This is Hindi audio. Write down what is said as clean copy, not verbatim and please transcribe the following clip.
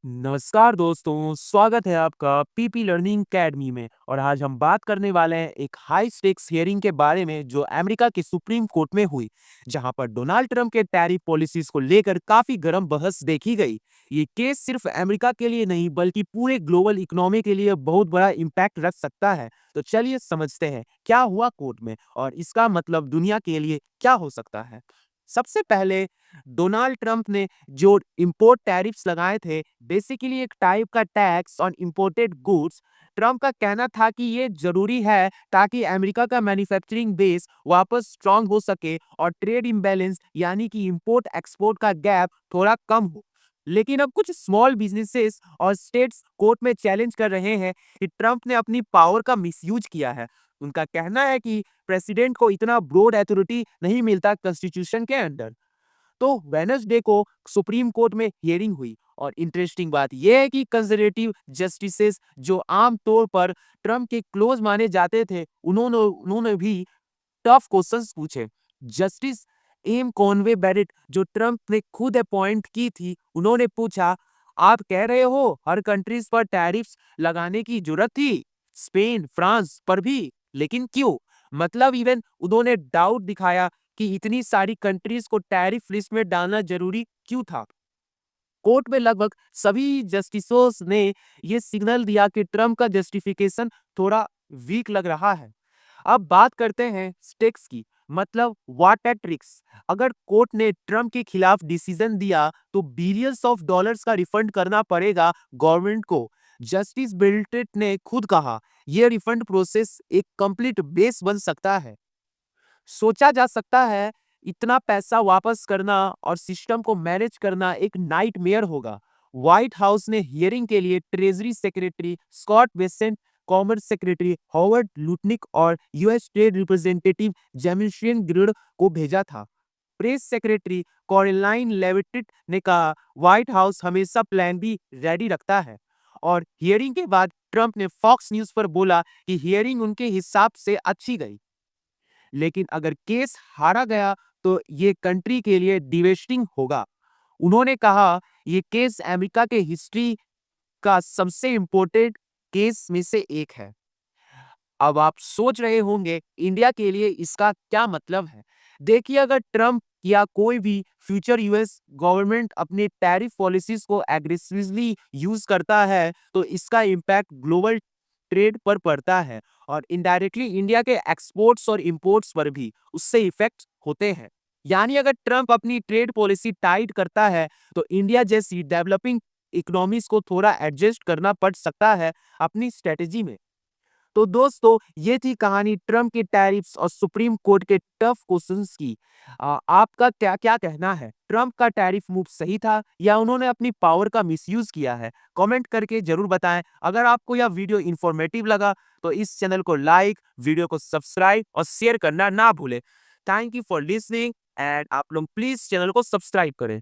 नमस्कार दोस्तों, स्वागत है आपका पीपी लर्निंग अकेडमी में। और आज हम बात करने वाले हैं एक हाई स्टेक्स हियरिंग के बारे में जो अमेरिका के सुप्रीम कोर्ट में हुई, जहां पर डोनाल्ड ट्रंप के टैरिफ पॉलिसीज को लेकर काफी गर्म बहस देखी गई। ये केस सिर्फ अमेरिका के लिए नहीं बल्कि पूरे ग्लोबल इकोनॉमी के लिए बहुत बड़ा इम्पैक्ट रख सकता है। तो चलिए समझते हैं क्या हुआ कोर्ट में और इसका मतलब दुनिया के लिए क्या हो सकता है। सबसे पहले डोनाल्ड ट्रंप ने जो इंपोर्ट टैरिफ्स लगाए थे, बेसिकली एक टाइप का tax on imported goods. Trump का कहना था कि ये जरूरी है ताकि अमेरिका का मैन्युफैक्चरिंग बेस वापस स्ट्रांग हो सके और ट्रेड इम्बैलेंस यानी कि इंपोर्ट एक्सपोर्ट का गैप थोड़ा कम हो। लेकिन अब कुछ स्मॉल बिजनेसेस और स्टेट्स कोर्ट में चैलेंज कर रहे हैं कि ट्रंप ने अपनी पावर का मिसयूज किया है। उनका कहना है कि प्रेसिडेंट को इतना ब्रॉड अथॉरिटी नहीं मिलता कॉन्स्टिट्यूशन के अंडर। तो वेडनेसडे को सुप्रीम कोर्ट में हियरिंग हुई और इंटरेस्टिंग बात यह है कि कंजर्वेटिव जस्टिसेस जो आमतौर पर ट्रम्प के क्लोज माने जाते थे, उन्होंने उन्होंने भी टफ क्वेश्चंस पूछे। जस्टिस एम कॉनवे बैरेट जो ट्रम्प ने खुद अपॉइंट की थी, उन्होंने पूछा, आप कह रहे हो हर कंट्रीज पर टैरिफ्स लगाने की जरूरत थी, स्पेन फ्रांस पर भी, लेकिन क्यों? मतलब इवन उन्होंने डाउट दिखाया कि इतनी सारी कंट्रीज को टैरिफ लिस्ट में डालना जरूरी क्यों था। कोर्ट में लगभग सभी जस्टिसों ने यह सिग्नल दिया कि ट्रम्प का जस्टिफिकेशन थोड़ा वीक लग रहा है। अब बात करते हैं स्टेक्स की, मतलब व्हाट एट रिस्क। अगर कोर्ट ने ट्रम्प के खिलाफ डिसीजन दिया तो बिलियंस ऑफ डॉलर्स का रिफंड करना पड़ेगा गवर्नमेंट को। जस्टिस बिल्टेट ने खुद कहा, यह रिफंड प्रोसेस एक कंप्लीट बेस बन सकता है। सोचा जा सकता है इतना पैसा वापस करना और सिस्टम को मैनेज करना एक नाइटमेयर होगा। व्हाइट हाउस ने हियरिंग के लिए treasury secretary Scott Bessent, commerce secretary Howard Lutnick और US trade representative Jamieson Greer को भेजा था। प्रेस सेक्रेटरी कॉरेलाइन लेविटिट ने कहा, व्हाइट हाउस हमेशा प्लान बी रेडी रखता है। और हियरिंग के बाद ट्रंप ने फॉक्स न्यूज पर बोला कि हियरिंग उनके हिसाब से अच्छी गई, लेकिन अगर केस हारा गया तो ये कंट्री के लिए डिवेस्टिंग होगा। उन्होंने कहा, ये केस अमेरिका के हिस्ट्री का सबसे इंपॉर्टेंट केस में से एक है। अब आप सोच रहे होंगे इंडिया के लिए इसका क्या मतलब है। देखिए, अगर ट्रंप या कोई भी फ्यूचर यूएस गवर्नमेंट अपने टैरिफ पॉलिसीज को एग्रेसिवली यूज करता है तो इसका इम्पैक्ट ग्लोबल ट्रेड पर पड़ता है और इनडायरेक्टली इंडिया के एक्सपोर्ट्स और इंपोर्ट्स पर भी उससे इफेक्ट होते हैं। यानी अगर ट्रंप अपनी ट्रेड पॉलिसी टाइट करता है तो इंडिया जैसी डेवलपिंग इकोनॉमीज को थोड़ा एडजस्ट करना पड़ सकता है अपनी स्ट्रेटेजी में। तो दोस्तों, ये थी कहानी ट्रम्प के टैरिफ्स और सुप्रीम कोर्ट के टफ क्वेश्चंस की। आपका क्या क्या कहना है? ट्रम्प का टैरिफ मूव सही था या उन्होंने अपनी पावर का मिसयूज किया है? कमेंट करके जरूर बताएं। अगर आपको यह वीडियो इंफॉर्मेटिव लगा तो इस चैनल को लाइक, वीडियो को सब्सक्राइब और शेयर करना ना भूलें। Thank you for listening and आप लोग प्लीज चैनल को सब्सक्राइब करें।